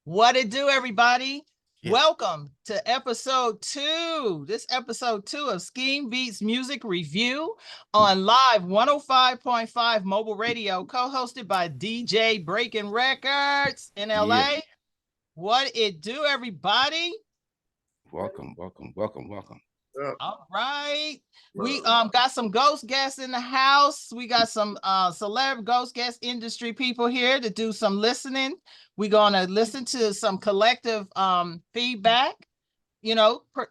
What it do, everybody? Yeah. Welcome to episode 2. This episode 2 of Scheme Beats Music Review on live 105.5 mobile radio, co-hosted by DJ BreakNRecordz in Yeah. LA. What it do, everybody? Welcome. All right. We got some ghost guests in the house. We got some celeb ghost guest industry people here to do some listening. We're gonna listen to some collective feedback,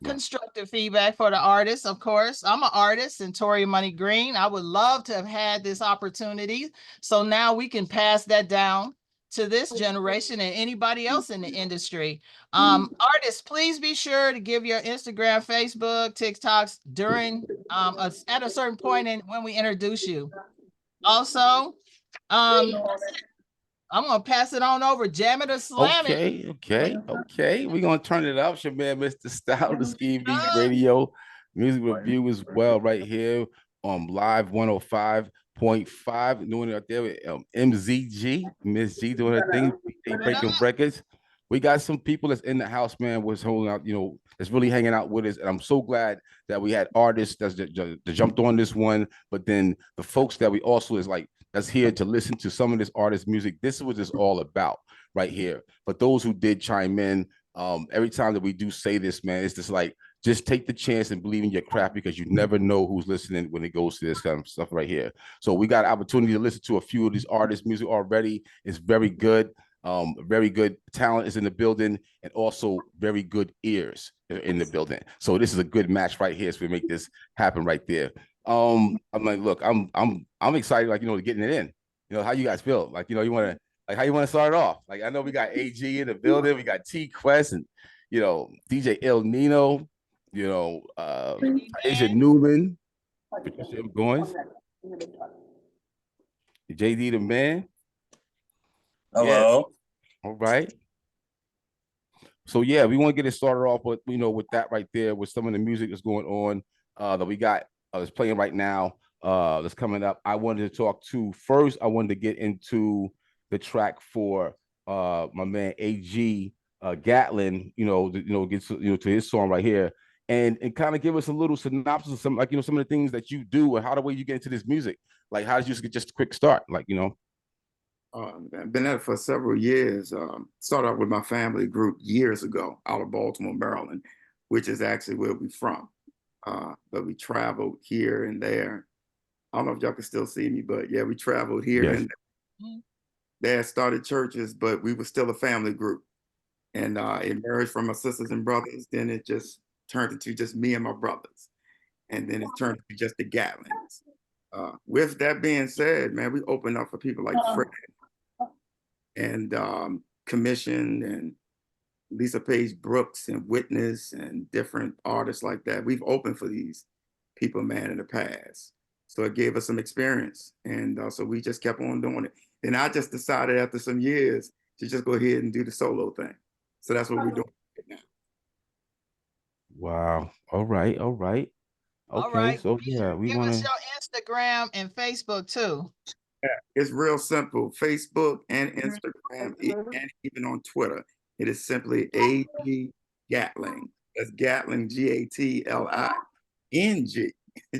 constructive feedback for the artists, of course. I'm an artist, and Tori Money Green. I would love to have had this opportunity. So now we can pass that down to this generation and anybody else in the industry. Artists, please be sure to give your Instagram, Facebook, TikToks during at a certain point in when we introduce you. Also, I'm gonna pass it on over. Jam it or slam it. Okay. We're gonna turn it up. It's your man, Mr. Style, the Scheme Beats Radio Music Review as well, right here on Live 105.5. Doing it out there with MZG, Miss G doing her thing, breaking records. We got some people that's in the house, man, was holding out, that's really hanging out with us. And I'm so glad that we had artists that jumped on this one, but then the folks that we also is like that's here to listen to some of this artist music. This is what it's all about right here. But those who did chime in, every time that we do say this, man, it's just like, just take the chance and believe in your craft, because you never know who's listening when it goes to this kind of stuff right here. So we got an opportunity to listen to a few of these artists' music already. It's very good. Very good talent is in the building, and also very good ears in the building. So this is a good match right here. So we make this happen right there. I'm like, look, I'm excited, like, getting it in. How you guys feel? Like, you want to, like, how you want to start it off? Like, I know we got AG in the building, we got T Quest, and DJ El Nino, Asia Newman, Patricia Goins, JD the man. Hello. Yeah. All right. So yeah, we want to get it started off with with that right there, with some of the music that's going on that we got that's playing right now, that's coming up. I wanted to talk to first. I wanted to get into the track for my man AG GATLING. Get to his song right here, and kind of give us a little synopsis of some, like, some of the things that you do and how the way you get into this music. Like, how did you get just a quick start? Like, I've been at it for several years. Started out with my family group years ago out of Baltimore, Maryland, which is actually where we're from. But we traveled here and there. I don't know if y'all can still see me, but yeah, we traveled here and there. Dad started churches, but we were still a family group. And it emerged from my sisters and brothers. Then it just turned into just me and my brothers. And then it turned to just the Gatlings. With that being said, man, we opened up for people like Fred and Commission and Lisa Page Brooks and Witness and different artists like that. We've opened for these people, man, in the past. So it gave us some experience. And so we just kept on doing it. And I just decided after some years to just go ahead and do the solo thing. So that's what we're doing right now. Wow. All right. Okay. So yeah, we want to give us your Instagram and Facebook too. Yeah, it's real simple. Facebook and Instagram, and even on Twitter. It is simply AG GATLING. That's GATLING, GATLING,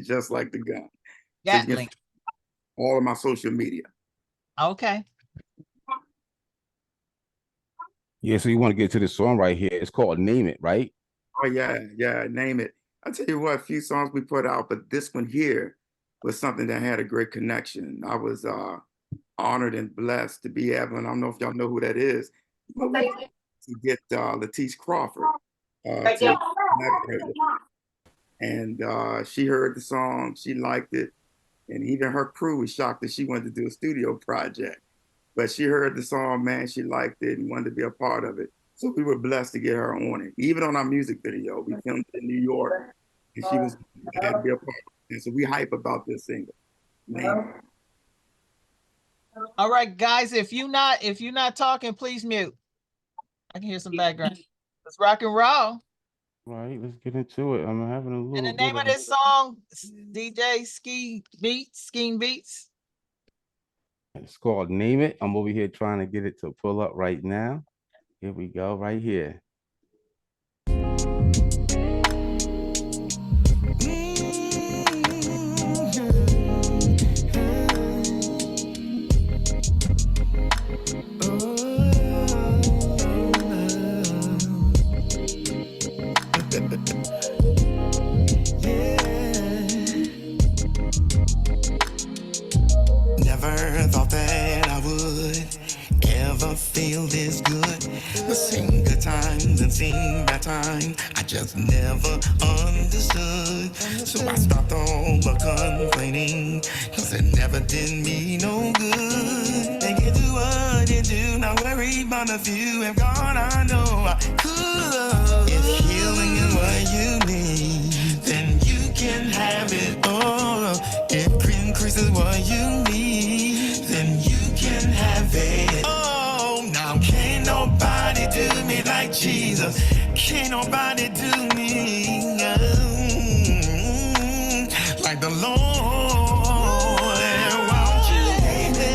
just like the gun. GATLING. So all of my social media. Okay. Yeah, so you want to get to this song right here. It's called Name It, right? Oh, yeah, Name It. I'll tell you what, a few songs we put out, but this one here was something that had a great connection. I was honored and blessed to be able, and I don't know if y'all know who that is, to get Latice Crawford. And she heard the song, she liked it, and even her crew was shocked that she wanted to do a studio project. But she heard the song, man, she liked it and wanted to be a part of it. So we were blessed to get her on it. Even on our music video, we filmed it in New York, and she was glad to be a part of it. And so we hype about this single. All right, guys, if you're not talking, please mute. I can hear some background. Let's rock and roll. All right, let's get into it. I'm having a little. And the name of this song, DJ Scheme Beatz. It's called Name It. I'm over here trying to get it to pull up right now. Here we go, right here. Never thought that I would ever feel this good. But seen good times and seen bad times, I just never understood. So I stopped all the complaining, cause it never did me no good. They can do what you do, not worry about a few. If God, I know I could. If healing is what you need, then you can have it all. If increase is what you need, then you can have it. Oh, now can't nobody do me like Jesus. Can't nobody do me like the Lord. Won't you, baby?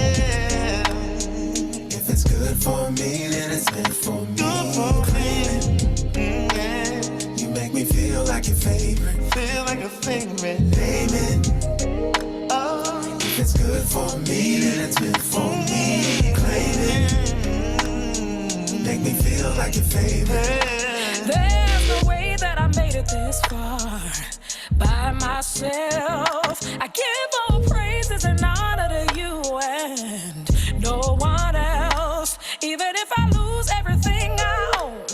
If it's good for me, then it's meant for me. Good for me. Yeah. You make me feel like your favorite. Feel like a favorite, baby. If it's good for me, then it's meant for me. Claim it. Make me feel like your favorite. There's no way that I made it this far by myself. I give all praises and honor to you and no one else. Even if I lose everything I own,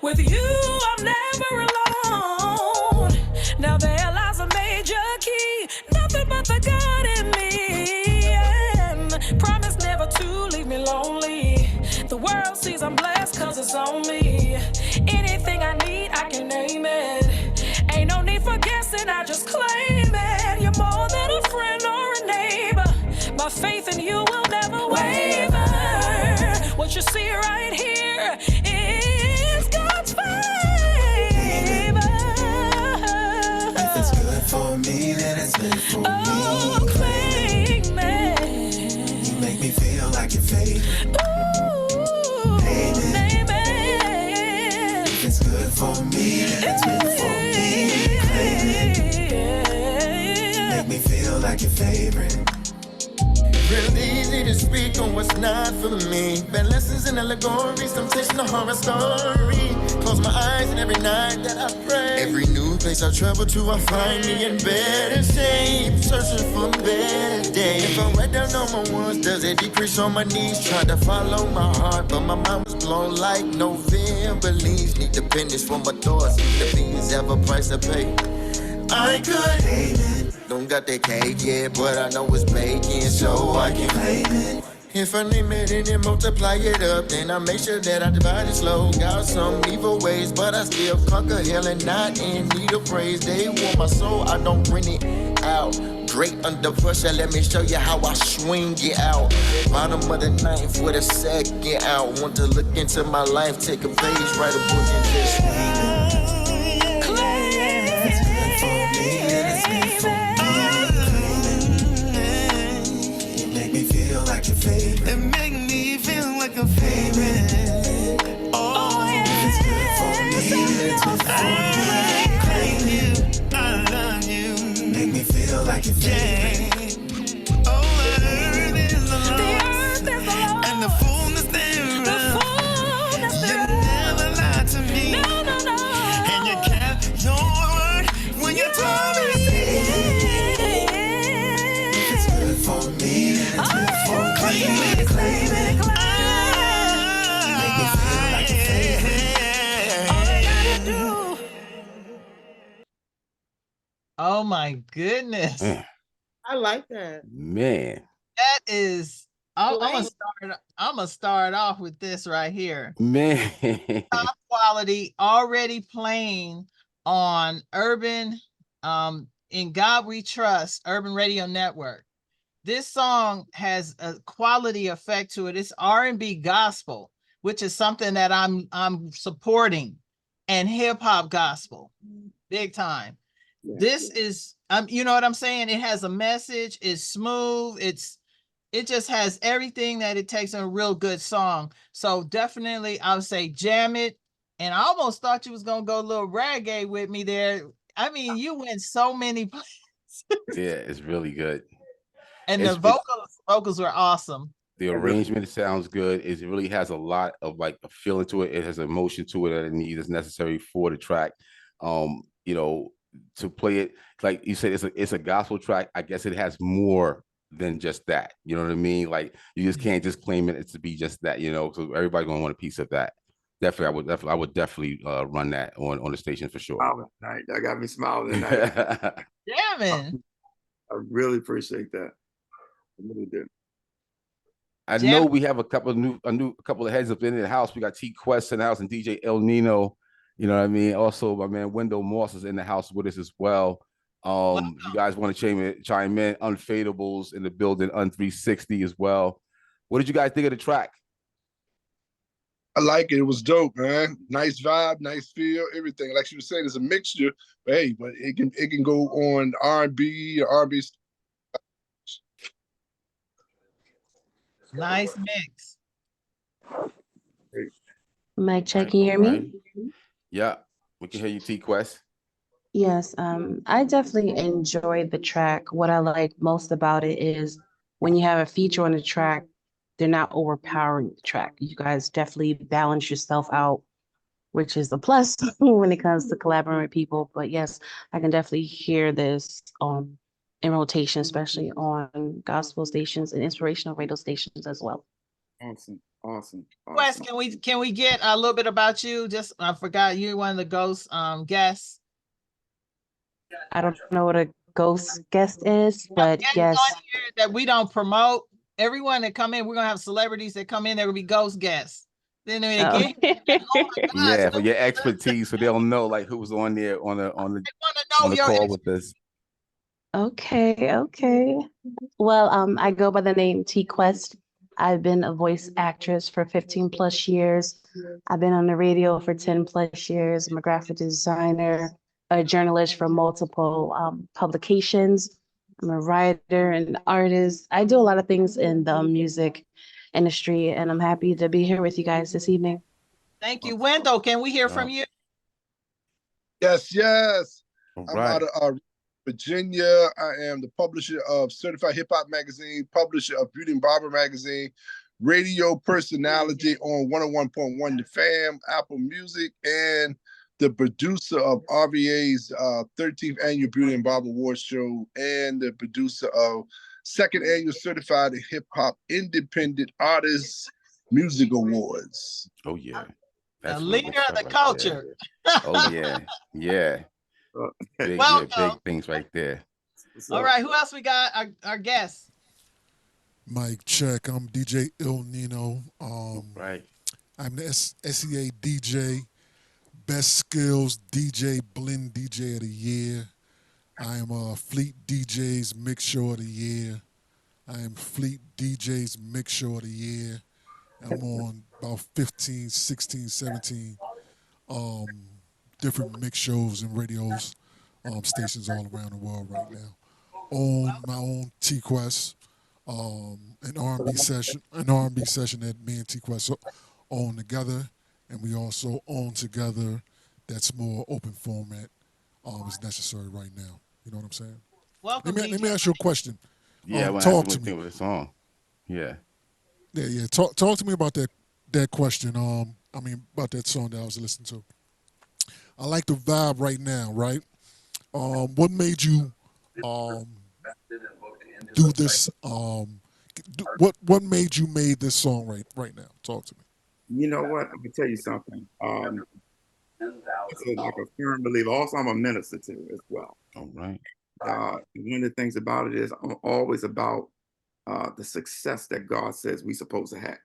with you I'm never alone. Now there lies a major key, nothing but the God in me, and promise never to leave me lonely. The world sees I'm blessed cause it's on me. Anything I need, I can name it. Ain't no need for guessing, I just claim it. You're more than a friend or a neighbor. My faith in you will never waver. What you see right here is God's favor. If it's good for me, then it's meant for me. Claim it. You make me feel like your favorite. Name it. If it's good for me, then it's meant for me. Claim it. Make me feel like your favorite. Real easy to speak on what's not for me. Bad lessons and allegories, temptation, a horror story. Close my eyes and every night that I pray. Every new place I travel to, I find me in better shape. Searching for better days. If I write down on my ones, does it decrease on my knees? Trying to follow my heart, but my mind was blown like November leaves. Need dependence from my thoughts. The things have a price to pay. I could hate it. Don't got that cake yet, but I know it's baking, so I can claim it. If I name it and then multiply it up, then I make sure that I divide it slow. Got some evil ways, but I still conquer hell and not in need of praise. They want my soul, I don't bring it out. Great under pressure, let me show you how I swing it out. Bottom of the ninth with a second out. Want to look into my life, take a page, write a book and just read it. Like your favorite. It make me feel like a favorite. Oh, yeah. It's good for me. It's good for me. Claim you. I love you. Make me feel like your favorite. Oh, the earth is the Lord. And the fullness thereof. You never lied to me. No. And you kept your word when you told me. It's good for me. It's good for me. Claim it. Make me feel like your favorite. All I gotta do. Oh my goodness. I like that. Man. That is, I'm gonna start off with this right here. Man. Top quality, already playing on Urban, In God We Trust, Urban Radio Network. This song has a quality effect to it. It's R&B gospel, which is something that I'm supporting, and hip hop gospel, big time. Yeah. This is, you know what I'm saying? It has a message. It's smooth. It's It just has everything that it takes in a real good song. So definitely, I would say jam it. And I almost thought you was gonna go a little reggae with me there. I mean, you went so many places. Yeah, it's really good. And the vocals were awesome. The arrangement sounds good. It really has a lot of like a feeling to it. It has emotion to it that it needs is necessary for the track. You know, to play it like you said, it's a gospel track. I guess it has more than just that. You know what I mean? Like you just can't just claim it to be just that. You know, so everybody's gonna want a piece of that. Definitely, I would definitely run that on the station for sure. That got me smiling tonight. Yeah, man. I really appreciate that. I really do. I know we have a couple of heads up in the house. We got T Quest in the house and DJ El Nino. You know what I mean? Also, my man Wendell Moss is in the house with us as well. You guys want to chime in? Unfadables in the building, Un360 as well. What did you guys think of the track? I like it. It was dope, man. Nice vibe, nice feel, everything. Like she was saying, it's a mixture, but hey, but it can go on R&B or R&B. Nice mix. Mic check, can you hear me? Yeah, we can hear you, T Quest. Yes, I definitely enjoyed the track. What I like most about it is when you have a feature on the track, they're not overpowering the track. You guys definitely balance yourself out, which is a plus when it comes to collaborating with people. But yes, I can definitely hear this in rotation, especially on gospel stations and inspirational radio stations as well. Awesome. Wes, can we get a little bit about you? Just I forgot you're one of the ghost guests. I don't know what a ghost guest is, but yes. On here that we don't promote. Everyone that come in, we're gonna have celebrities that come in. There will be ghost guests. Then they get, oh my gosh, yeah, for your expertise, so they'll know like who's on there on the call with us. Okay. Well, I go by the name T Quest. I've been a voice actress for 15 plus years. I've been on the radio for 10 plus years. I'm a graphic designer, a journalist for multiple publications. I'm a writer and artist. I do a lot of things in the music industry, and I'm happy to be here with you guys this evening. Thank you. Wendell, can we hear from you? Yes. All I'm right. out of Virginia. I am the publisher of Certified Hip Hop Magazine, publisher of Beauty and Barber Magazine, radio personality on 101.1 The Fam, Apple Music, and the producer of RVA's 13th Annual Beauty and Barber Awards Show, and the producer of 2nd Annual Certified Hip Hop Independent Artists Music Awards. Oh, yeah. The leader of the culture. Oh, yeah. Big things right there. All right, who else we got? Our guests. Mic check. I'm DJ Il Nino. Right. I'm the SEA DJ, Best Skills DJ, Blend DJ of the Year. I am Fleet DJ's Mix Show of the Year. I am Fleet DJ's Mix Show of the Year. I'm on about 15, 16, 17 different mix shows and radios stations all around the world right now. On my own T Quest, an R&B session that me and T Quest own together, and we also own together that's more open format is necessary right now. You know what I'm saying? Welcome. Let me ask you a question. Yeah, talk to me with a song. Yeah. Talk to me about that question. About that song that I was listening to. I like the vibe right now, right? What made you do this? What made you made this song right now? Talk to me. You know what? I'm gonna tell you something. It's like a firm believer. Also, I'm a minister too as well. All right. One of the things about it is I'm always about the success that God says we're supposed to have.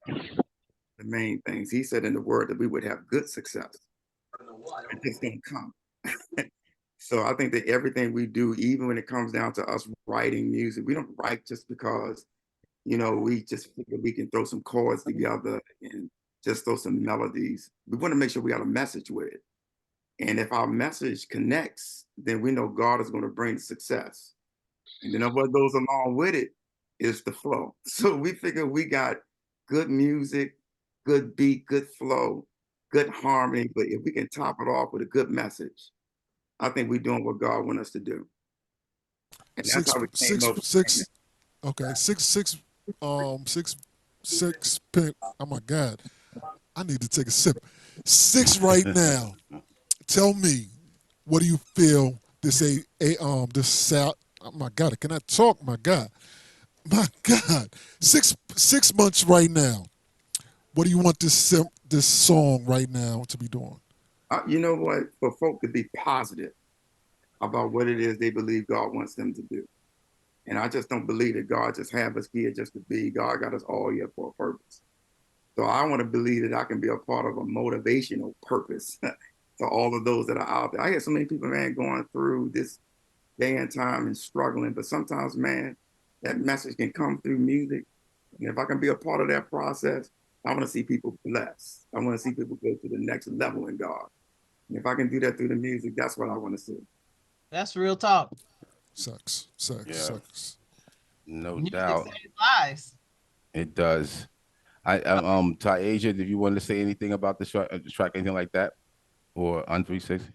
The main things He said in the Word that we would have good success. It just don't come. So I think that everything we do, even when it comes down to us writing music, we don't write just because, we just figure we can throw some chords together and just throw some melodies. We want to make sure we got a message with it. And if our message connects, then we know God is going to bring success. And then what goes along with it is the flow. So we figure we got good music, good beat, good flow, good harmony. But if we can top it off with a good message, I think we're doing what God wants us to do. And that's Six, how we came six, up with six. Okay, six pin. Oh my God, I need to take a sip. Six right now. Tell me, what do you feel this this South? Oh my God, can I talk? My God, my God. 6 months right now. What do you want this song right now to be doing? You know what? For folk to be positive about what it is they believe God wants them to do. And I just don't believe that God just have us here just to be. God got us all here for a purpose. So I want to believe that I can be a part of a motivational purpose to all of those that are out there. I hear so many people, man, going through this day and time and struggling. But sometimes, man, that message can come through music. And if I can be a part of that process, I want to see people blessed. I want to see people go to the next level in God. And if I can do that through the music, that's what I want to see. That's real talk. Sucks. No Music doubt. saves lives. It does. TIASIA, did you want to say anything about the track, anything like that? Or on 360?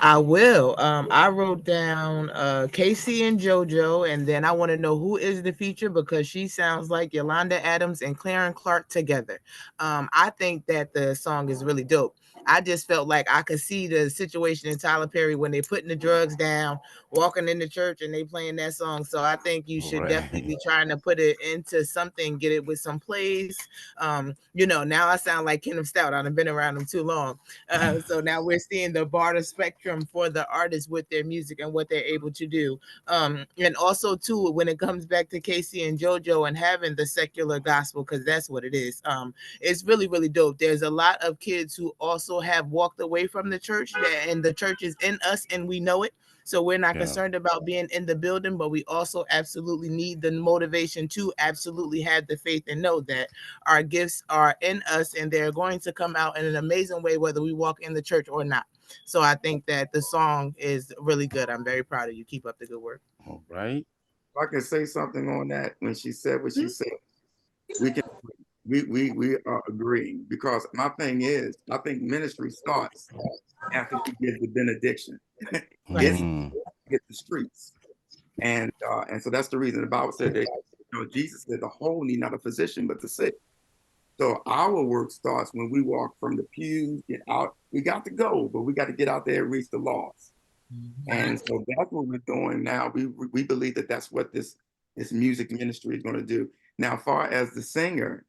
I will. I wrote down Casey and JoJo, and then I want to know who is the feature because she sounds like Yolanda Adams and Clarence Clark together. I think that the song is really dope. I just felt like I could see the situation in Tyler Perry when they putting the drugs down, walking in the church, and they playing that song. So I think you should definitely be trying to put it into something, get it with some plays. Now I sound like Kenneth Stout. I've been around him too long. So now we're seeing the broader spectrum for the artists with their music and what they're able to do. And also too, when it comes back to Casey and JoJo and having the secular gospel, because that's what it is. It's really, really dope. There's a lot of kids who also have walked away from the church, and the church is in us and we know it. So we're not concerned about being in the building, but we also absolutely need the motivation to absolutely have the faith and know that our gifts are in us and they're going to come out in an amazing way, whether we walk in the church or not. So I think that the song is really good. I'm very proud of you. Keep up the good work. All right. If I can say something on that, when she said what she said, we are agreeing, because my thing is, I think ministry starts after we give the benediction. It's hit the streets. And so that's the reason the Bible said that, Jesus said the whole need not a physician, but the sick. So our work starts when we walk from the pews, get out. We got to go, but we got to get out there and reach the lost. And so that's what we're doing now. We believe that that's what this music ministry is going to do. Now, as far as the singer,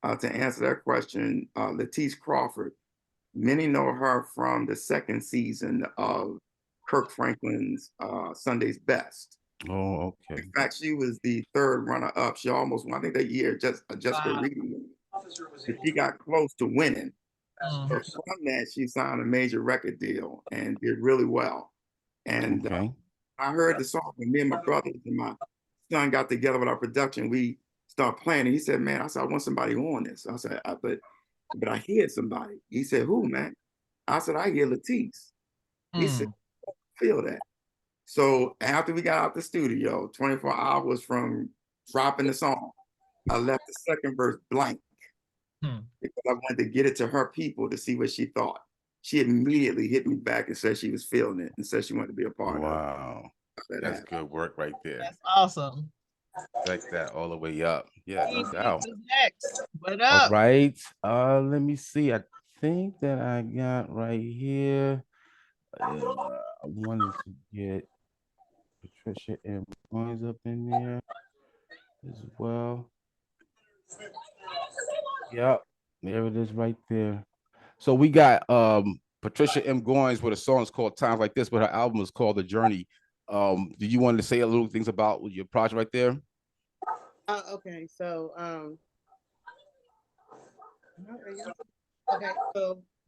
to answer that question, Latice Crawford, many know her from the second season of Kirk Franklin's Sunday's Best. Oh, okay. In fact, she was the third runner-up. She almost won, I think, that year, Jessica Reed. But she got close to winning. So from that, she signed a major record deal and did really well. And I heard the song when me and my brothers and my son got together with our production. We started playing, and he said, "Man," I said, "I want somebody on this." I said, but I hear somebody." He said, "Who, man?" I said, "I hear Latice." He said, "Feel that." So after we got out the studio, 24 hours from dropping the song, I left the second verse blank because I wanted to get it to her people to see what she thought. She immediately hit me back and said she was feeling it and said she wanted to be a part of it. Wow. That's good work right there. That's awesome. Like that all the way up. Yeah, no doubt. Next. What up? All right. Let me see. I think that I got right here. I wanted to get Patricia and Goines up in there as well. Yep, there it is right there. So we got Patricia M. Goines with a song called Times Like This, but her album is called The Journey. Do you want to say a little things about your project right there? Okay, so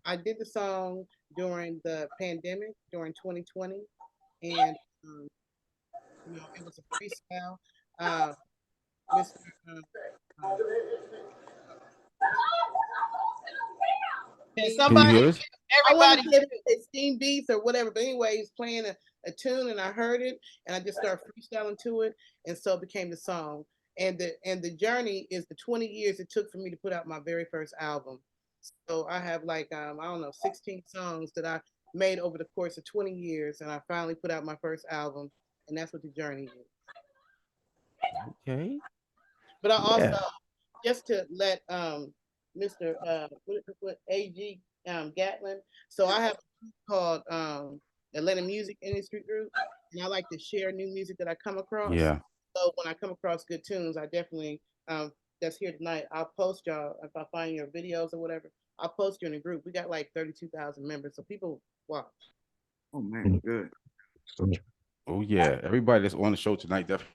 I did the song during the pandemic during 2020, and it was a freestyle. Somebody, everybody, it's SKEEM BEATZ or whatever. But anyway, he's playing a tune, and I heard it, and I just started freestyling to it, and so it became the song. And the journey is the 20 years it took for me to put out my very first album. So I have like I don't know, 16 songs that I made over the course of 20 years, and I finally put out my first album, and that's what the journey is. Okay. But I also, just to let Mr. What AG GATLING. So I have a group called Atlanta Music Industry Group, and I like to share new music that I come across. Yeah. So when I come across good tunes, I definitely that's here tonight. I'll post y'all if I find your videos or whatever. I'll post you in a group. We got like 32,000 members, so people watch. Oh man, good. Oh yeah, everybody that's on the show tonight definitely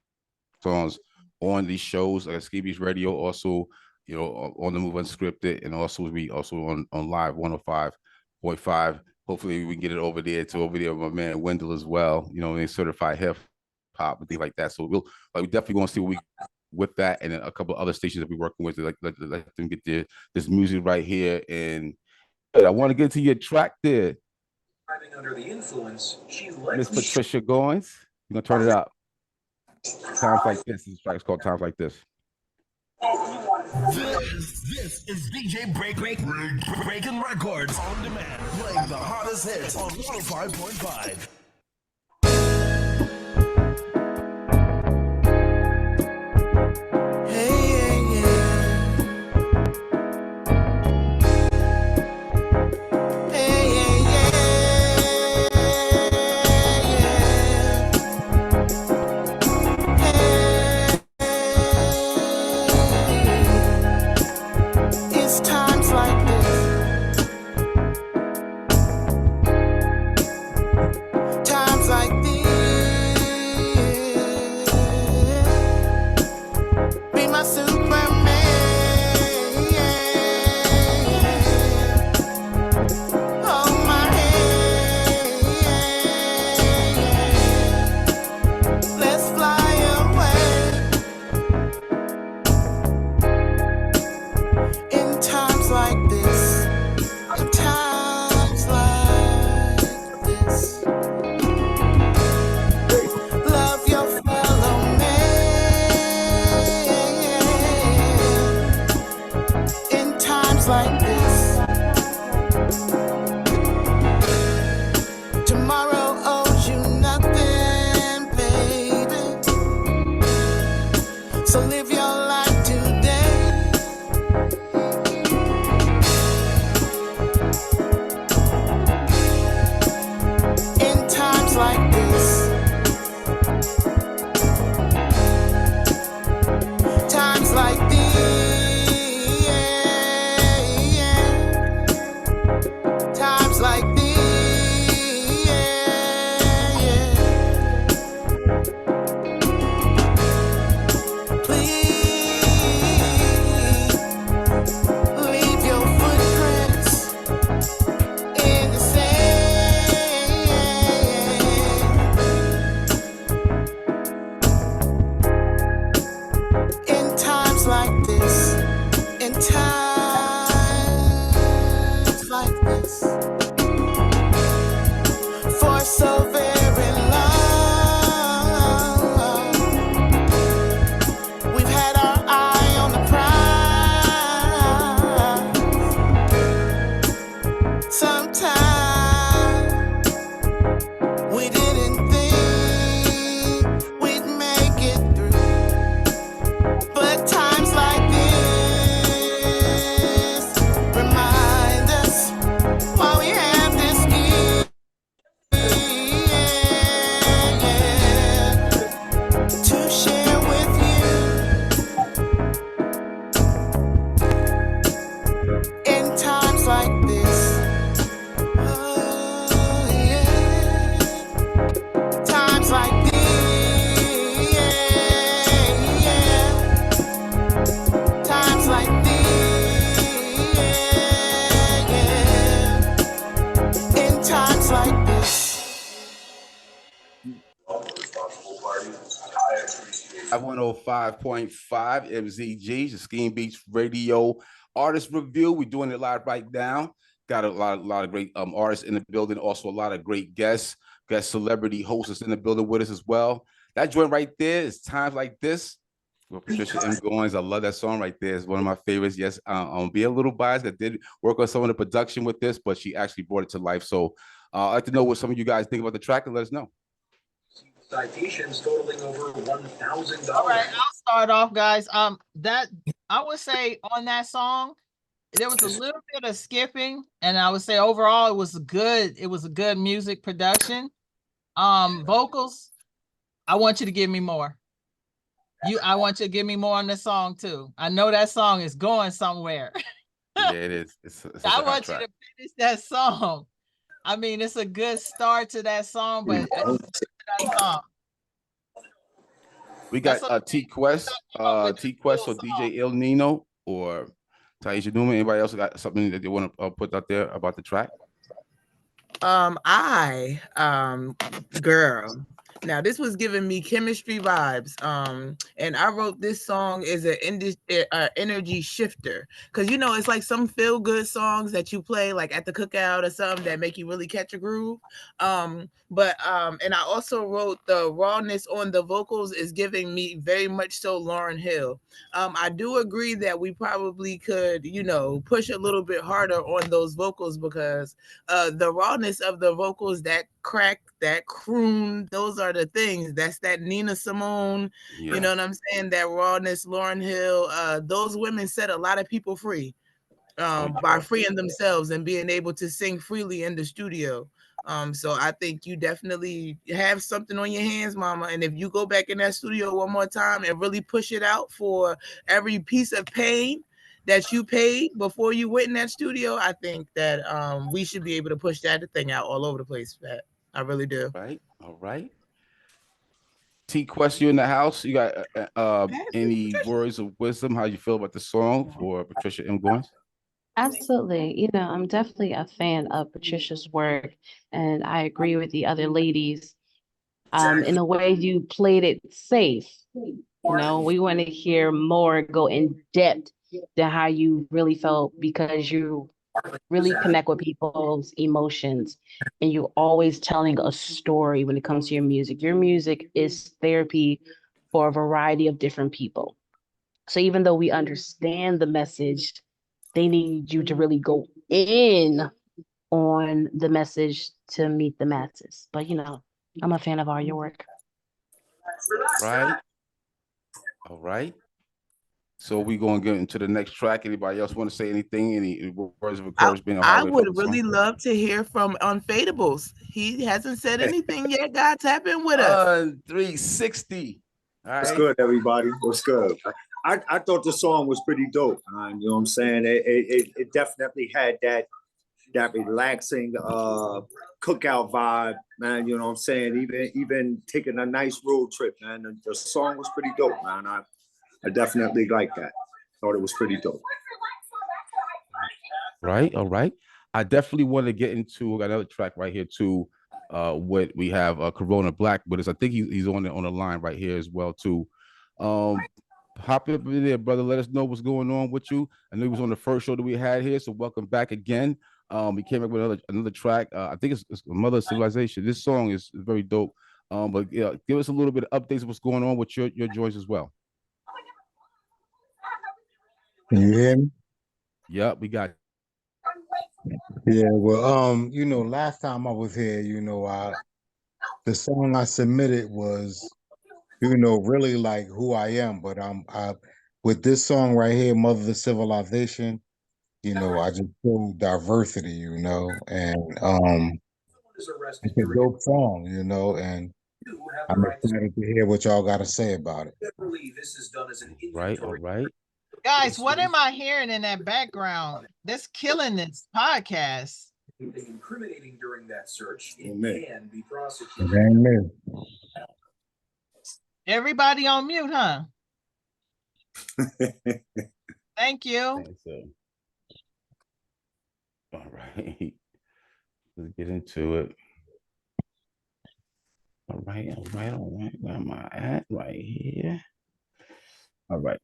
songs on these shows like SKEEM BEATZ Radio, also on the Move Unscripted, and also we also on live 105.5. Hopefully we can get it over there with my man Wendell as well. They certified hip hop and things like that. So we definitely gonna see what we with that, and then a couple of other stations that we're working with, like let them get this music right here. And I want to get to your track there. Under the influence, Miss Patricia Goins, you're gonna turn it up. Times like this. This track is called Times Like This. This is DJ BreakNRecordz on demand, playing the hottest hits on 105.5. At 105.5 MZG, the SKEEM BEATZ Radio Artist Review. We're doing it live right now. Got a lot of great artists in the building. Also, a lot of great guest celebrity hosts in the building with us as well. That joint right there is Times Like This. Well, Patricia M. Goins, I love that song right there. It's one of my favorites. Yes, be a little biased. I did work on some of the production with this, but she actually brought it to life. So I'd like to know what some of you guys think about the track and let us know. Citations totaling over $1,000. All right, I'll start off, guys. That I would say on that song, there was a little bit of skipping, and I would say overall it was good. It was a good music production. Vocals, I want you to give me more. I want you to give me more on this song too. I know that song is going somewhere. Yeah, it is. It's I want you to finish that song. I mean, it's a good start to that song, but that song. We got T-Quest, T-Quest or DJ Il Nino or TIASIA NEWMAN. Anybody else got something that they want to put out there about the track? Girl. Now this was giving me chemistry vibes. And I wrote this song as an energy shifter, because you know it's like some feel good songs that you play like at the cookout or something that make you really catch a groove. And I also wrote the rawness on the vocals is giving me very much so Lauryn Hill. I do agree that we probably could, you know, push a little bit harder on those vocals, because the rawness of the vocals, that crack, that croon, those are the things. That's that Nina Simone, you know what I'm saying? That rawness, Lauryn Hill. Those women set a lot of people free by freeing themselves and being able to sing freely in the studio. So I think you definitely have something on your hands, mama. And if you go back in that studio one more time and really push it out for every piece of pain that you paid before you went in that studio, I think that we should be able to push that thing out all over the place, Pat. I really do. All right. T-Quest, you in the house? You got any words of wisdom? How you feel about the song for Patricia M. Goins? Absolutely. You know, I'm definitely a fan of Patricia's work, and I agree with the other ladies. In a way, you played it safe. You know, we want to hear more, go in depth than how you really felt, because you really connect with people's emotions, and you're always telling a story when it comes to your music. Your music is therapy for a variety of different people. So even though we understand the message, they need you to really go in on the message to meet the masses. But you know, I'm a fan of all your work. Right. All right. So we going to get into the next track. Anybody else want to say anything? Any words of encouragement? I would really love to hear from Unfadables. He hasn't said anything yet. God, tap in with us. 360. All right. What's good, everybody? What's good? I thought the song was pretty dope, man. You know what I'm saying? It definitely had that relaxing cookout vibe, man. You know what I'm saying? Even taking a nice road trip, man. The song was pretty dope, man. I definitely like that. Thought it was pretty dope. Right. All right. I definitely want to get into another track right here too. What we have Corona Black with us. I think he's on the line right here as well too. Hop up in there, brother. Let us know what's going on with you. I know he was on the first show that we had here, so welcome back again. We came up with another track. I think it's Mother of Civilization. This song is very dope. But yeah, give us a little bit of updates of what's going on with your joints as well. Can you hear me? Yep, we got you. Yeah, well, you know, last time I was here, you know, the song I submitted was, you know, really like who I am. But with this song right here, Mother of Civilization, you know, I just feel diversity, you know, and it's a dope song, you know, and I'm excited to hear what y'all got to say about it. Right, all right. Guys, what am I hearing in that background? That's killing this podcast. Incriminating during that search, it Amen. can be prosecuted. Amen. Everybody on mute, huh? Thank you. All right. Let's get into it. All right. Where am I at? Right here. All right.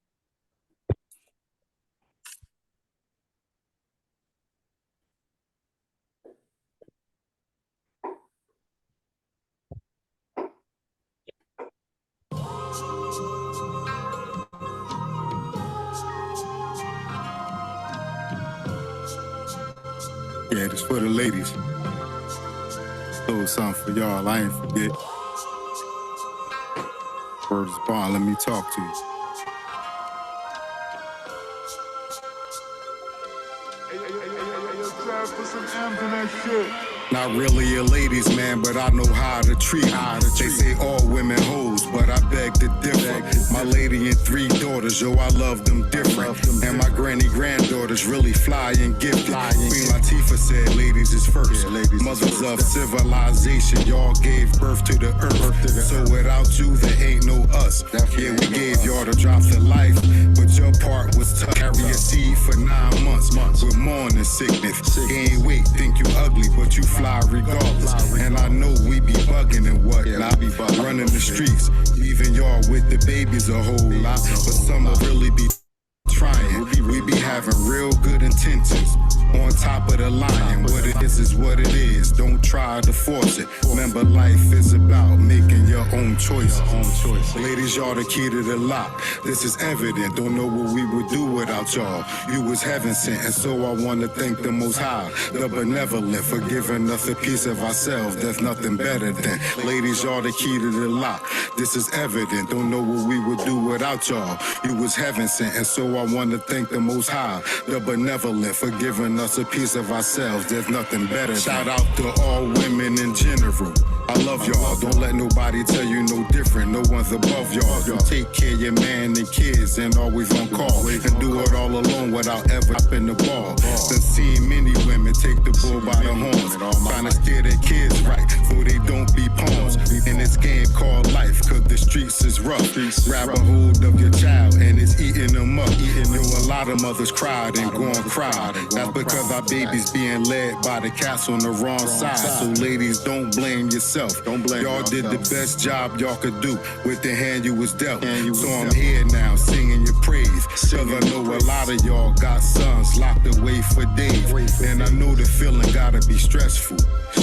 Yeah, this for the ladies. Little something for y'all, I ain't forget. Word is bond, let me talk to you. Not really a ladies man, but I know how to treat. They say all women hoes, but I beg to differ. My lady and 3 daughters, yo, I love them different. And my granddaughter's really fly and gifted. Queen Latifah said ladies is first. Mothers of civilization, y'all gave birth to the earth. So without you, there ain't no us. Yeah, we gave y'all the drops of life, but your part was tough. Carry a seed for 9 months with morning sickness. Gain weight, think you ugly, but you fly regardless. And I know we be bugging and whatnot. Running the streets, leaving y'all with the babies a whole lot. But some will really be trying. We be having real good intentions. On top of the line, what it is what it is. Don't try to force it. Remember, life is about making your own choice. Ladies, y'all the key to the lock. This is evident. Don't know what we would do without y'all. You was heaven sent, and so I want to thank the Most High, the benevolent, for giving us a piece of ourselves. There's nothing better than. Ladies, y'all the key to the lock. This is evident. Don't know what we would do without y'all. You was heaven sent, and so I want to thank the Most High, the benevolent, for giving us a piece of ourselves. There's nothing better. Shout out to all women in general. I love y'all. Don't let nobody tell you no different. No one's above y'all. You take care of your man and kids and always on call. And do it all alone without ever upping the ball. Been seeing many women take the bull by the horns, trying to steer their kids right so they don't be pawns in this game called life, cause the streets is rough. Grab a hold of your child and it's eating them up. Yo, a lot of mothers cried and gone cried. That's because our babies being led by the cats on the wrong side. So ladies, don't blame yourself. Y'all did the best job y'all could do with the hand you was dealt. So I'm here now singing your praise, cause I know a lot of y'all got sons locked away for days. And I know the feeling gotta be stressful,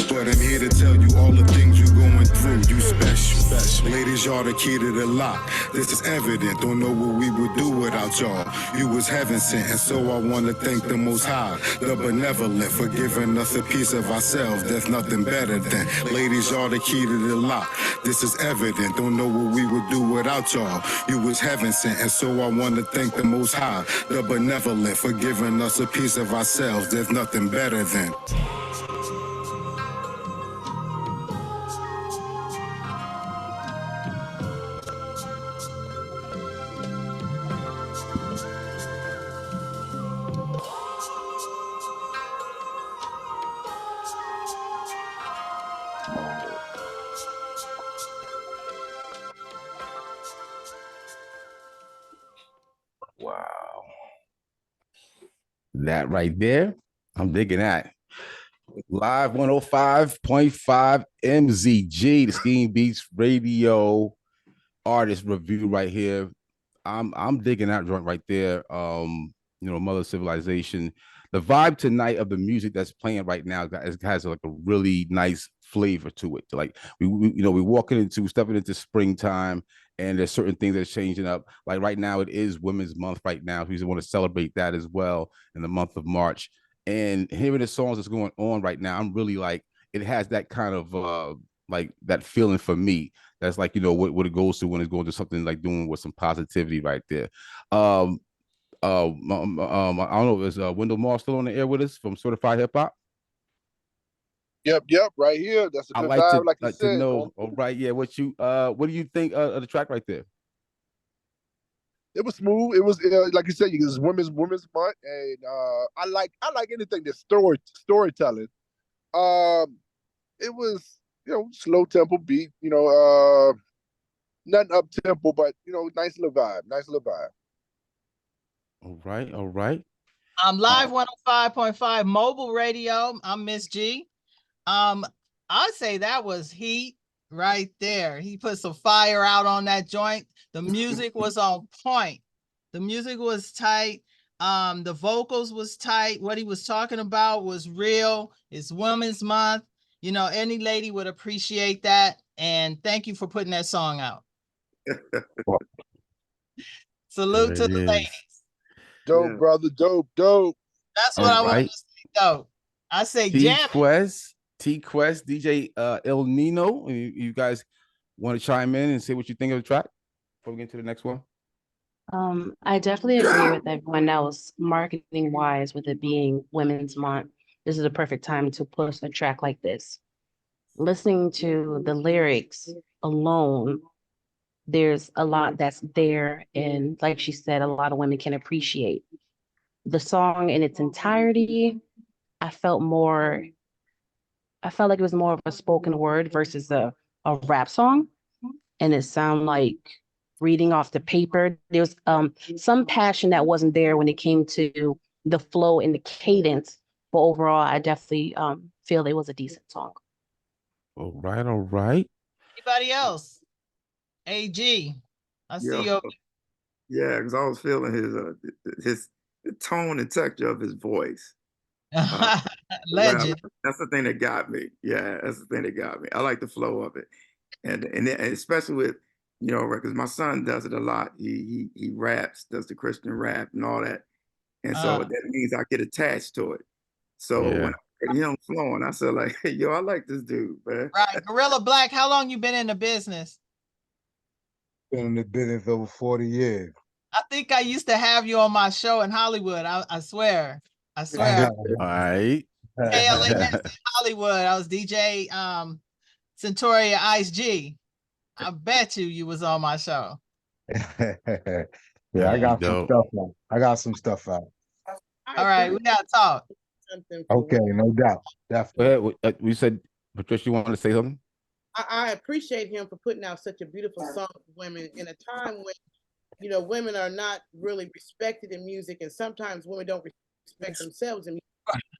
but I'm here to tell you all the things you going through. You special. Ladies, y'all the key to the lock. This is evident. Don't know what we would do without y'all. You was heaven sent, and so I want to thank the Most High, the benevolent, for giving us a piece of ourselves. There's nothing better than. Ladies, y'all the key to the lock. This is evident. Don't know what we would do without y'all. You was heaven sent, and so I want to thank the Most High, the benevolent, for giving us a piece of ourselves. There's nothing better than. Wow. That right there, I'm digging that. Live 105.5 MZG, the Scheme Beats radio artist review right here. I'm digging that joint right there. You know, Mother Civilization. The vibe tonight of the music that's playing right now has like a really nice flavor to it. Like we're stepping into springtime, and there's certain things that's changing up. Like right now, it is Women's Month right now. We want to celebrate that as well in the month of March. And hearing the songs that's going on right now, I'm really like, it has that kind of like that feeling for me. That's like, you know, what it goes to when it's going to something like doing with some positivity right there. I don't know, is Wendell Moore still on the air with us from Certified Hip Hop? Yep, right here. That's a good vibe, like you said. To know, all right, yeah. What do you think of the track right there? It was smooth. It was like you said, it's women's month, and I like anything that's storytelling. It was, you know, slow tempo beat, you know, nothing up tempo, but you know, nice little vibe. All right. I'm live 105.5 mobile radio. I'm Miss G. I'd say that was heat right there. He put some fire out on that joint. The music was on point. The music was tight. The vocals was tight. What he was talking about was real. It's Women's Month. You know, any lady would appreciate that. And thank you for putting that song out. Salute to the ladies. Dope, brother. Dope. That's what I want to say. Dope. I say jam. T-Quest, DJ El Nino. You guys want to chime in and say what you think of the track before we get to the next one? I definitely agree with everyone else, marketing wise, with it being Women's Month. This is a perfect time to push a track like this. Listening to the lyrics alone, there's a lot that's there. And like she said, a lot of women can appreciate the song in its entirety. I felt like it was more of a spoken word versus a rap song. And it sounded like reading off the paper. There was some passion that wasn't there when it came to the flow and the cadence. But overall, I definitely feel it was a decent song. All right. Anybody else? AG, I see you. Yeah, because I was feeling his the tone and texture of his voice. Legend. That's the thing that got me. Yeah, that's the thing that got me. I like the flow of it, and especially with, you know, because my son does it a lot. He raps, does the Christian rap and all that, and so that means I get attached to it. So when I heard him flowing, I said like, hey, yo, I like this dude, man. Right, Gorilla Black. How long you been in the business? Been in the business over 40 years. I think I used to have you on my show in Hollywood. I swear. All right. KLAS in Hollywood. I was DJ Centauria Ice G. I bet you was on my show. Yeah, I got some stuff out. All right, we gotta talk. Okay, no doubt. Definitely. We said, Patricia, you wanted to say something? I appreciate him for putting out such a beautiful song for women in a time when, you know, women are not really respected in music, and sometimes women don't respect themselves in music.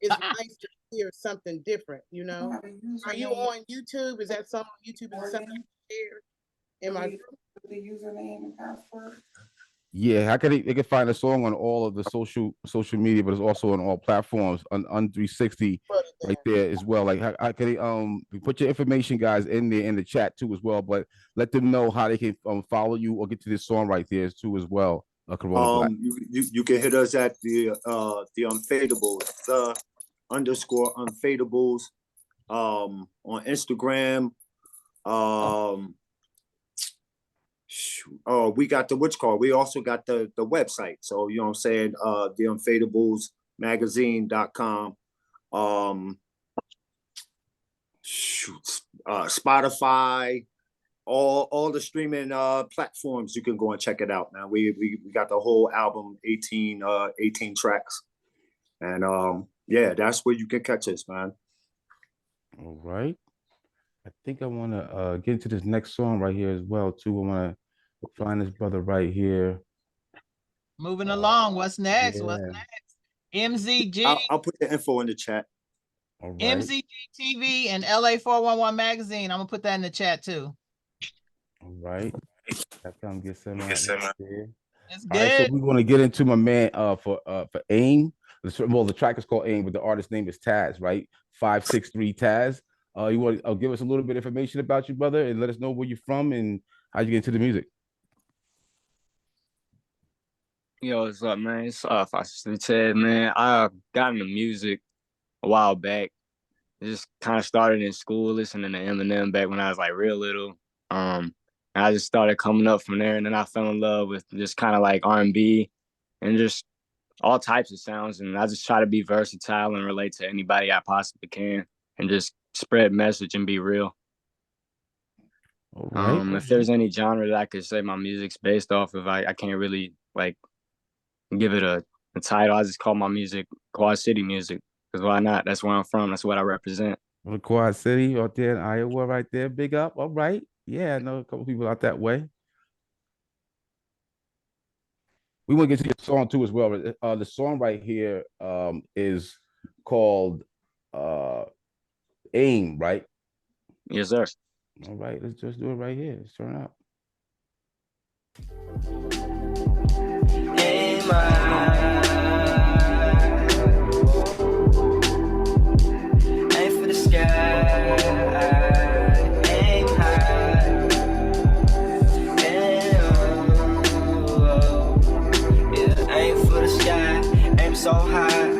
It's nice to hear something different, you know. Are you on YouTube? Is that something on YouTube? Is something you share in my group? The username and password? Yeah, they can find a song on all of the social media, but it's also on all platforms on 360 right there as well. Like how can they put your information, guys, in there in the chat too as well, but let them know how they can follow you or get to this song right there too as well. You can hit us at the Unfadables, the _Unfadables on Instagram. We got we also got the website. So, you know what I'm saying? The unfadablesmagazine.com. Spotify, all the streaming platforms, you can go and check it out, man. We got the whole album, 18 tracks. And yeah, that's where you can catch us, man. All right. I think I want to get into this next song right here as well too. I want to find this brother right here. Moving along. What's next? Yeah. What's next? MZG. I'll put the info in the chat. All right. MZG TV and LA 411 magazine. I'm gonna put that in the chat too. All right. That's how I'm get some. It's good. All right, so we want to get into my man for AIM. Well, the track is called AIM, but the artist name is Taz, right? 563 Taz. You want to give us a little bit of information about you, brother, and let us know where you're from and how you get into the music. Yo, what's up, man? It's 563 Taz, man. I got into music a while back. It just kind of started in school, listening to Eminem back when I was like real little. I just started coming up from there, and then I fell in love with just kind of like R&B and just all types of sounds. And I just try to be versatile and relate to anybody I possibly can, and just spread message and be real. All right. If there's any genre that I could say my music's based off of, I can't really like give it a title. I just call my music Quad City music, because why not? That's where I'm from. That's what I represent. Well, Quad City out there in Iowa right there. Big up. All right. Yeah, I know a couple people out that way. We want to get to the song too as well. The song right here is called AIM, right? Yes, sir. All right, let's just do it right here. Let's turn it up. Aim for the sky. Aim high. Yeah, aim for the sky. Aim so high.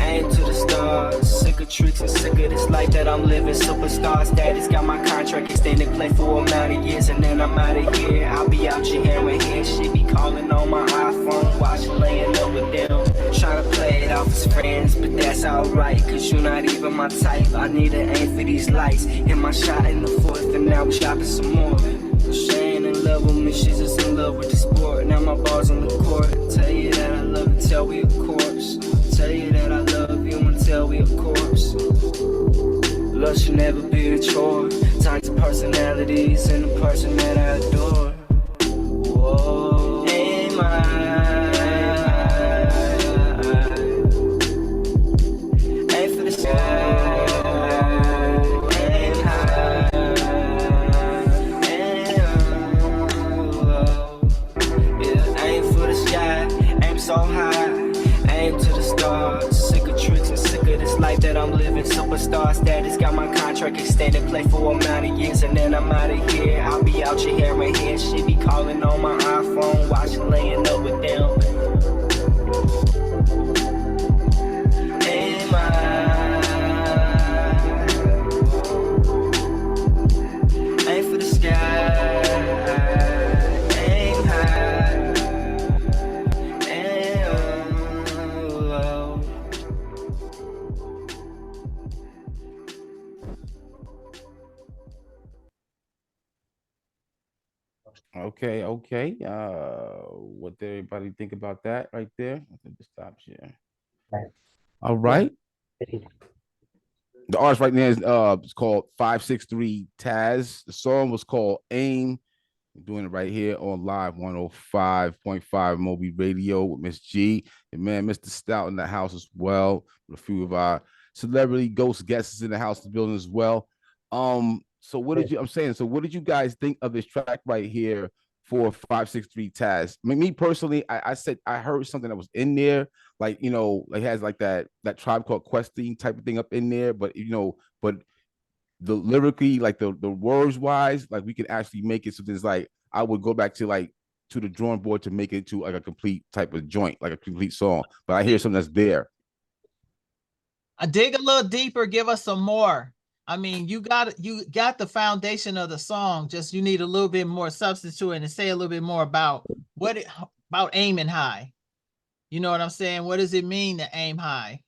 Aim to the stars. Sick of tricks and sick of this life that I'm living. Superstar status, got my contract extended, play for a amount of years, and then I'm out of here. I'll be out your hair and hair. She be calling on my iPhone while she laying up with them. Trying to play it off as friends, but that's alright, cause you're not even my type. I need to aim for these lights. Hit my shot in the fourth, and now we shopping some more. She ain't in love with me, she's just in love with the sport. Now my ball's on the court. Tell you that I love you till we a corpse. Tell you that I love you until we a corpse. Love should never be a chore. Time to personalities and the person that I adore. Whoa, ain't ain't for the sky. So high, aim to the stars. Sick of tricks and sick of this life that I'm living. Superstar status, got my contract extended, play for a amount of years, and then I'm out of here. I'll be out your hair and hair. She be calling on my iPhone while she laying up with them. Am I ain't for the sky. Okay, okay. What did everybody think about that right there? I think it stops here. All right. The artist right now is it's called 563 Taz. The song was called Aim. We're doing it right here on Live 105.5 Moby Radio with Miss G. And man, Mr. Stout in the house as well. With a few of our celebrity ghost guests in the house of the building as well. So what did what did you guys think of this track right here for 563 Taz? I mean, me personally, I said I heard something that was in there, like, you know, like has like that Tribe Called Quest theme type of thing up in there, but you know, but the lyrically, like the words wise, like we can actually make it so there's like I would go back to like to the drawing board to make it to like a complete type of joint, like a complete song. But I hear something that's there. I dig a little deeper, give us some more. I mean, you got the foundation of the song, just you need a little bit more substance to it and say a little bit more about about aiming high. You know what I'm saying? What does it mean to aim high?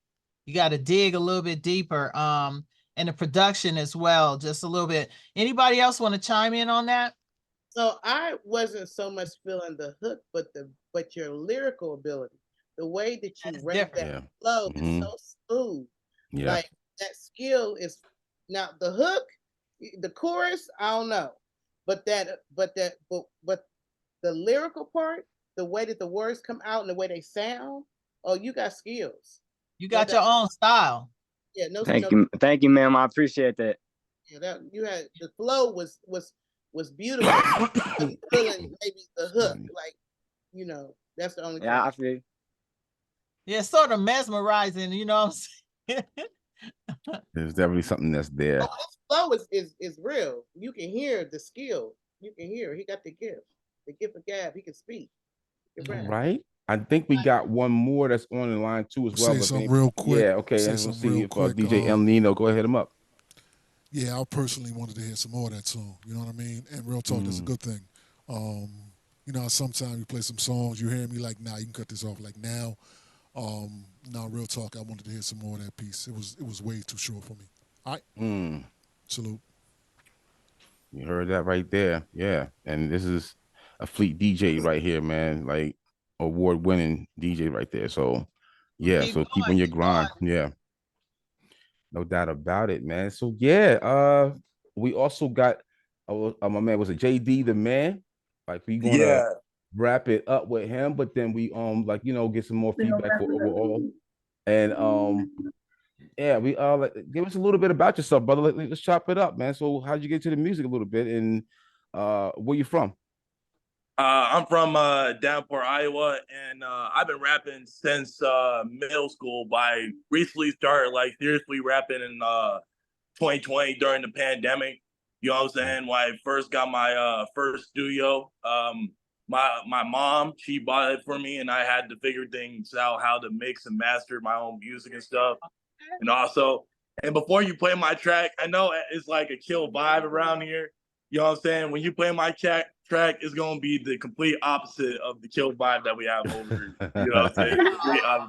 You got to dig a little bit deeper. And the production as well, just a little bit. Anybody else want to chime in on that? So I wasn't so much feeling the hook, but your lyrical ability, the way that you rap that flow is so smooth. Yeah. Like that skill is now the hook, the chorus, I don't know. But the lyrical part, the way that the words come out and the way they sound, oh, you got skills. You got your own style. Yeah, thank you, ma'am. I appreciate that. Yeah, that you had the flow was beautiful. Feeling maybe the hook, like, you know, that's the only. Yeah, I feel. Yeah, sort of mesmerizing. You know what I'm saying? There's definitely something that's there. Oh, his flow is real. You can hear the skill. You can hear he got the gift of gab. He can speak. He can rap. Right. I think we got one more that's on the line too as well. Say something real quick. Yeah, okay. Say Let's something see real if quick. DJ El Nino, go ahead, hit him up. Yeah, I personally wanted to hear some more of that song. You know what I mean? And real talk, that's a good thing. You know, sometimes you play some songs, you hear me like, nah, you can cut this off. Like now, real talk, I wanted to hear some more of that piece. It was way too short for me. All right. Salute. You heard that right there. Yeah. And this is a fleet DJ right here, man. Like award-winning DJ right there. So yeah, keep on your grind. Yeah. No doubt about it, man. So yeah, we also got my man, was it JD the man? Like we gonna wrap it up with him, but then we like, you know, get some more feedback for overall. And yeah, we like, give us a little bit about yourself, brother. Let's chop it up, man. So how'd you get to the music a little bit, and where you from? I'm from Downport, Iowa, and I've been rapping since middle school. But I recently started like seriously rapping in 2020 during the pandemic. You know what I'm saying? When I first got my first studio, my mom, she bought it for me, and I had to figure things out, how to mix and master my own music and stuff. And also, And before you play my track, I know it's like a chill vibe around here. You know what I'm saying? When you play my track, it's gonna be the complete opposite of the chill vibe that we have over here. You know what I'm saying?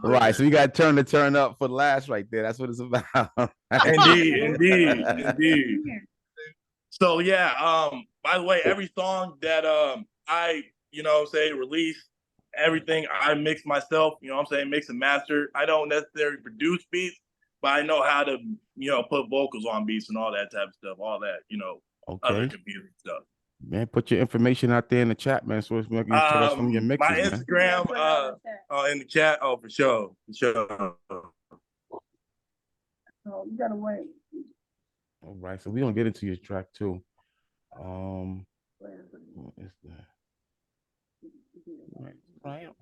Right. So you got to turn up for the last right there. That's what it's about. Indeed. So yeah, by the way, every song that I, you know what I'm saying, release, everything I mix myself, you know what I'm saying, mix and master. I don't necessarily produce beats, but I know how to, you know, put vocals on beats and all that type of stuff, all that, you know, other computer stuff. Man, put your information out there in the chat, man, so we can check out some of your mixes, my Instagram, in the chat. Oh, for sure. Oh, you gotta wait. All right, so we're gonna get into your track too. What is that?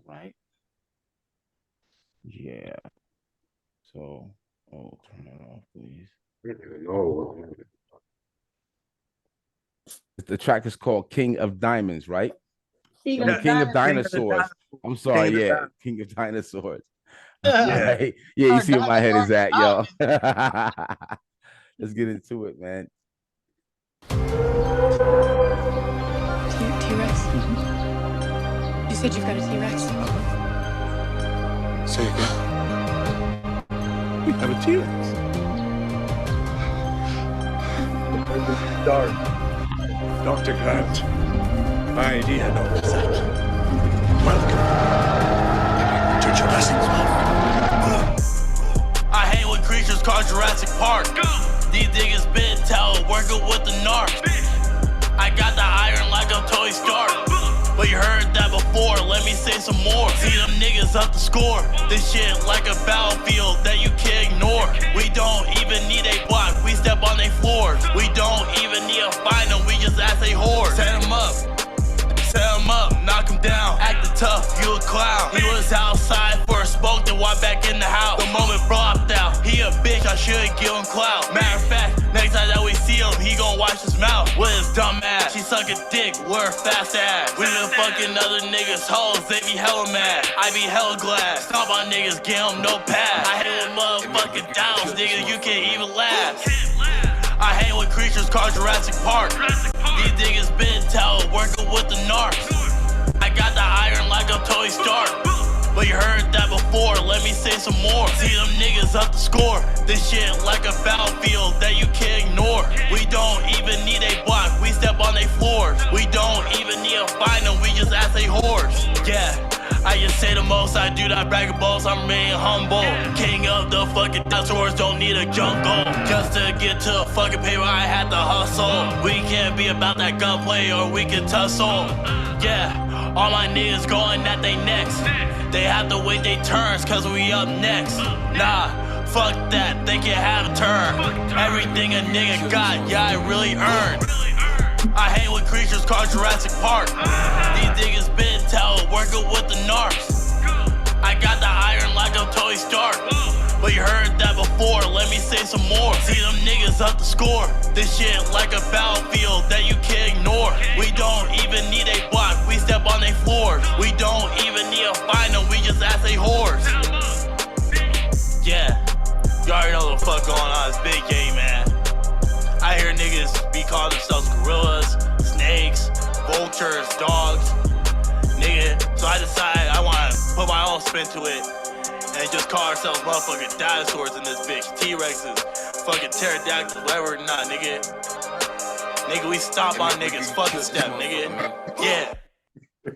Right. Yeah. So, turn that off, please. The track is called King of Diamonds, right? King of Dinosaurs. I'm sorry, King of Dinosaurs. Yeah, you see where my head is at, yo. Let's get into it, man. T-Rex? You said you've got a T-Rex? Say again. We have a T-Rex. Dark. Dr. Grant, my idea no research. Welcome to Jurassic Park. I hang with creatures called Jurassic Park. These niggas been tell working with the narc. I got the iron like I'm Tony Stark. But you heard that before, let me say some more. See them niggas up the score. This shit like a battlefield that you can't ignore. We don't even need a block, we step on their floors. We don't even need to find them, we just ask a whore. Set them up, knock him down. Acting tough, you a clown. He was outside for a smoke, then walked back in the house. The moment flopped out, he a bitch, I should give him clout. Matter of fact, next time that we see him, he gon' watch his mouth with his dumb ass. She suck a dick with her fast ass. We been fucking other niggas hoes, they be hella mad. I be hella glad. Stomp on niggas, give them no pass. I hate with motherfucking downs, nigga, you can't even laugh. I hang with creatures called Jurassic Park. These niggas been tell working with the narcs. I got the iron like I'm Tony Stark. But you heard that before, let me say some more. See them niggas up the score. This shit like a battlefield that you can't ignore. We don't even need a block, we step on their floors. We don't even need to find them, we just ask a horse. Yeah, I just say the most, I do not brag balls, I'm remaining humble. King of the fucking dinosaurs, don't need a jungle. Just to get to a fucking paper, I had to hustle. We can't be about that gunplay or we can tussle. Yeah, all my niggas going at they necks. They have to wait their turns cause we up next. Nah, fuck that, they can have a turn. Everything a nigga got, yeah, I really earned. I hang with creatures called Jurassic Park. These niggas been tell working with the narcs. I got the iron like I'm Tony Stark. But you heard that before, let me say some more. See them niggas up the score. This shit like a battlefield that you can't ignore. We don't even need a block, we step on their floors. We don't even need to find them, we just ask a horse. Yeah, you already know what the fuck going on, it's big game, man. I hear niggas be calling themselves gorillas, snakes, vultures, dogs, nigga. So I decided I wanna put my own spin to it and just call ourselves motherfucking dinosaurs in this bitch. T-Rexes, fucking pterodactyls, whatever or not, nigga. Nigga, we stomp on niggas, fucking step, nigga. Yeah.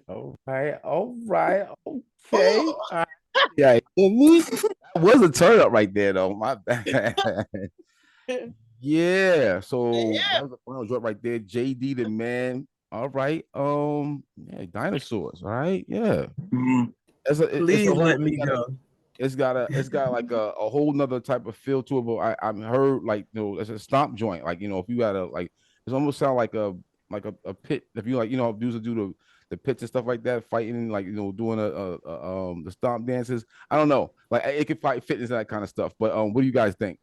All right, okay. Yeah, that was a turn up right there, though. My bad. Yeah, so that was a final joint right there. JD the man. All right. Yeah, dinosaurs. All right. Yeah. Please let me go. It's got like a whole nother type of feel to it. But I heard like, you know, it's a stomp joint. Like, you know, if you got like, it almost sound like a pit. If you like, you know, used to do the pits and stuff like that, fighting, like, you know, doing the stomp dances. I don't know, like it could fit into that kind of stuff. But what do you guys think?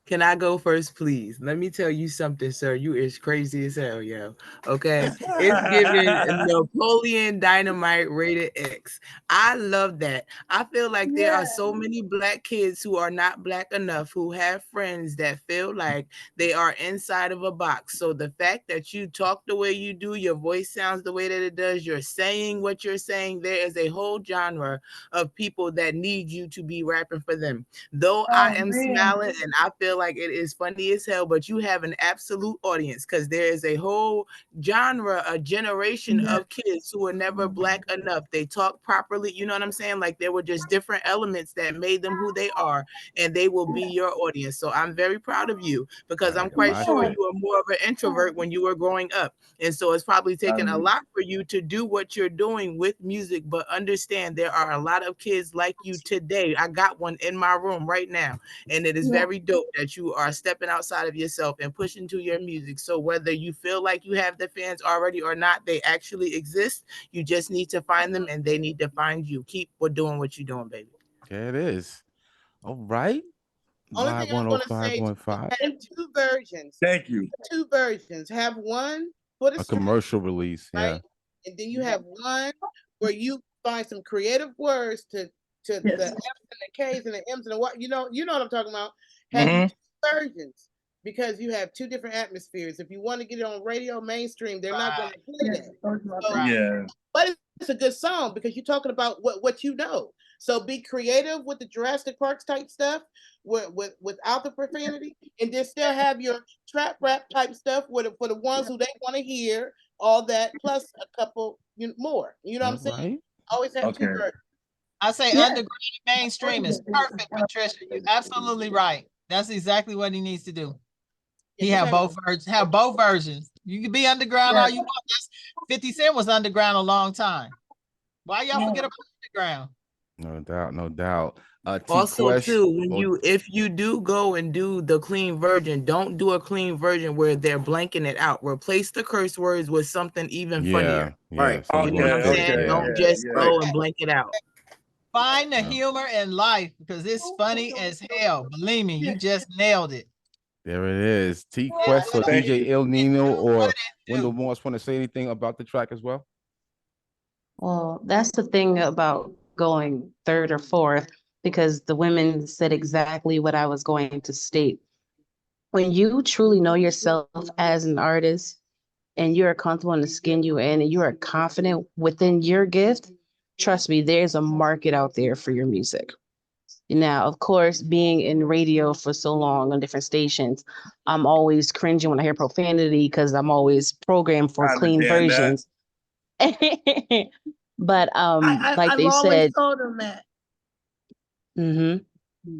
Can I go first, please? Let me tell you something, sir. You is crazy as hell, yo. Okay. It's giving Napoleon Dynamite rated X. I love that. I feel like there are so many black kids who are not black enough who have friends that feel like they are inside of a box. So the fact that you talk the way you do, your voice sounds the way that it does, you're saying what you're saying, there is a whole genre of people that need you to be rapping for them. Though I am smiling and I feel like it is funny as hell, but you have an absolute audience because there is a whole genre, a generation of kids who were never black enough. They talk properly, you know what I'm saying? Like there were just different elements that made them who they are, and they will be your audience. So I'm very proud of you because I'm quite sure you were more of an introvert when you were growing up. And so it's probably taken a lot for you to do what you're doing with music, but understand there are a lot of kids like you today. I got one in my room right now, and it is very dope that you are stepping outside of yourself and pushing to your music. So whether you feel like you have the fans already or not, they actually exist. You just need to find them and they need to find you. Keep doing what you're doing, baby. There it is. All right. Only Live thing I'm going to say, 105.5. have two versions. Thank you. Two versions. Have one for the A street, commercial release. Yeah. right? And then you have one where you find some creative words to the F's and the K's and the M's and the what. You know what I'm talking about. Have two versions because you have two different atmospheres. If you want to get it on radio, mainstream, they're not going to play that. So, Yeah. but it's a good song because you're talking about what you know. So be creative with the Jurassic Park type stuff, without the profanity, and then still have your trap rap type stuff for the ones who they want to hear all that, plus a couple more. You know what I'm saying? Always have two versions. I say underground and mainstream is perfect, Patricia. You're absolutely right. That's exactly what he needs to do. He have both versions. Have both versions. You can be underground all you want. That's 50 Cent was underground a long time. Why y'all forget about underground? No doubt, no doubt. Also, too, when if you do go and do the clean version, don't do a clean version where they're blanking it out. Replace the curse words with something even funnier. Right. You know what I'm saying? Don't just go and blank it out. Find the humor in life because it's funny as hell. Believe me, you just nailed it. There it is. T-Quest or DJ El Nino or Wendell Morris want to say anything about the track as well? Well, that's the thing about going third or fourth, because the women said exactly what I was going to state. When you truly know yourself as an artist and you're comfortable in the skin you're in and you are confident within your gift, trust me, there's a market out there for your music. Now, of course, being in radio for so long on different stations, I'm always cringing when I hear profanity because I'm always programmed for clean versions. But like they said, told them that.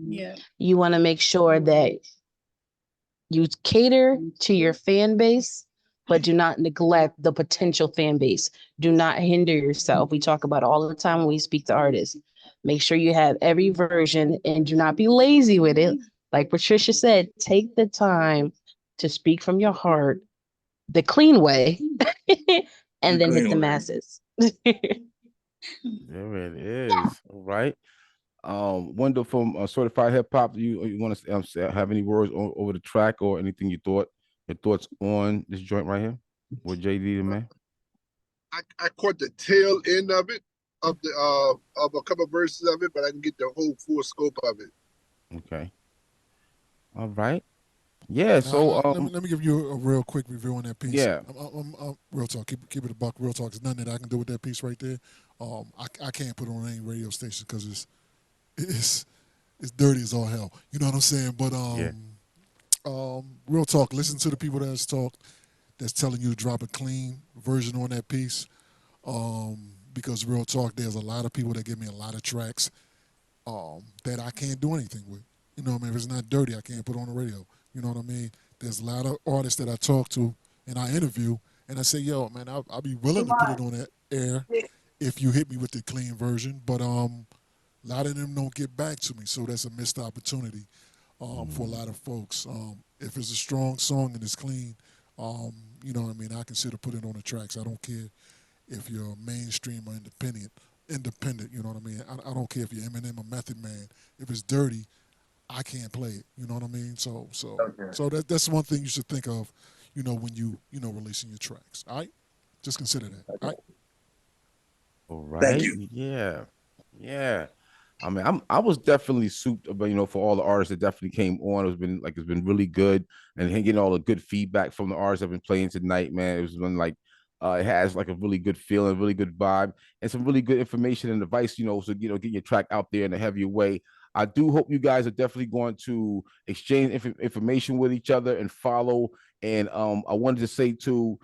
Yeah. You want to make sure that you cater to your fan base, but do not neglect the potential fan base. Do not hinder yourself. We talk about it all the time when we speak to artists. Make sure you have every version and do not be lazy with it. Like Patricia said, take the time to speak from your heart the clean way and then hit the masses. There it is. All right. Wendell from Certified Hip Hop, you want to have any words over the track or anything your thoughts on this joint right here with JDMAN? I caught the tail end of it, of a couple of verses of it, but I didn't get the whole full scope of it. Okay. All right. Yeah. So let me give you a real quick review on that piece. Yeah. I'm real talk. Keep it a buck. Real talk. There's nothing that I can do with that piece right there. I can't put it on any radio station because it's dirty as all hell. You know what I'm saying? But real talk. Listen to the people that's telling you to drop a clean version on that piece. Because real talk, there's a lot of people that give me a lot of tracks that I can't do anything with. You know what I mean? If it's not dirty, I can't put it on the radio. You know what I mean? There's a lot of artists that I talk to and I interview, and I say, yo, man, I'll be willing to put it on that air if you hit me with the clean version. But a lot of them don't get back to me, so that's a missed opportunity for a lot of folks. If it's a strong song and it's clean, you know what I mean, I consider putting it on the tracks. I don't care if you're mainstream or independent, you know what I mean? I don't care if you're Eminem or Method Man. If it's dirty, I can't play it. You know what I mean? So that's one thing you should think of, when you releasing your tracks. All right, just consider that. All right. All right. Yeah. I mean, I was definitely souped, but for all the artists that definitely came on, it's been really good, and getting all the good feedback from the artists that have been playing tonight, man. It's been like, it has like a really good feeling, really good vibe, and some really good information and advice, so get your track out there in a heavier way. I do hope you guys are definitely going to exchange information with each other and follow. And I wanted to say to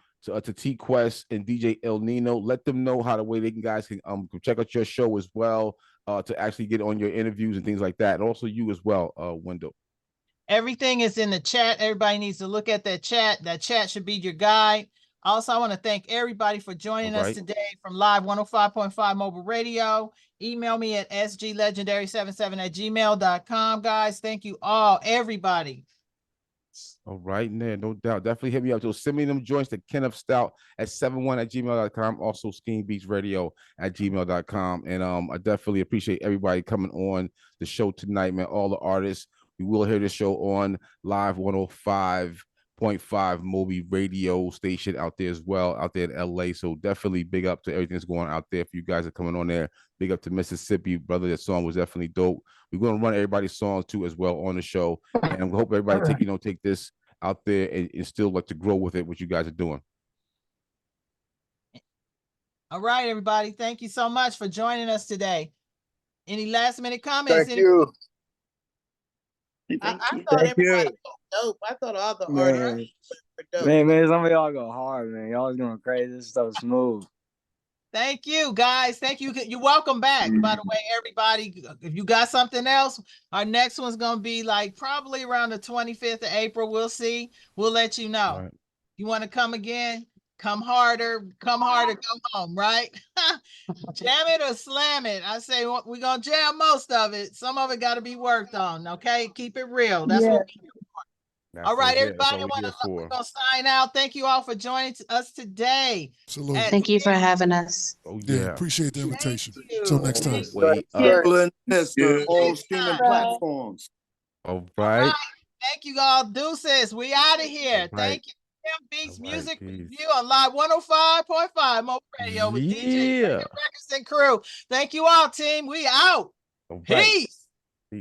T Quest and DJ El Nino, let them know how the way guys can check out your show as well, to actually get on your interviews and things like that. And also you as well, Wendell. Everything is in the chat. Everybody needs to look at that chat. That chat should be your guide. Also, I want to thank everybody for joining us today from Live 105.5 Mobile Radio. Email me at sglegendary77@gmail.com, guys. Thank you all, everybody. All right, no doubt. Definitely hit me up. So send me them joints to Kenneth Stout at 71@gmail.com. Also SKEEM-BEATZ@gmail.com. And I definitely appreciate everybody coming on the show tonight, man. All the artists. We will hear this show on Live 105.5 Moby radio station out there as well, out there in LA. So definitely big up to everything that's going on out there. If you guys are coming on there, big up to Mississippi, brother. That song was definitely dope. We're going to run everybody's songs too as well on the show. And I hope everybody take this out there and still like to grow with it, what you guys are doing. All right, everybody. Thank you so much for joining us today. Any last minute comments? Thank you. I thought everybody was dope. I thought all the artists were dope. Man, some of y'all go hard, man. Y'all was going crazy. This stuff smooth. Thank you, guys. Thank you. You're welcome back. By the way, everybody, if you got something else, our next one's going to be like probably around the 25th of April. We'll see. We'll let you know. Right. You want to come again? Come harder, come home, right? Jam it or slam it. I say we're going to jam most of it. Some of it got to be worked on, okay? Keep it real. That's what we're here for. All right, everybody, we're going to sign out. Thank you all for joining us today. Absolutely. Thank you for having us. Oh, yeah. Appreciate the invitation. Until next time. All streaming platforms. All right. Thank you all. Deuces. We out of here. Thank you. Beats Music Review on Live 105.5 Mobile Radio with DJ Records and crew. Thank you all, team. We out. Peace.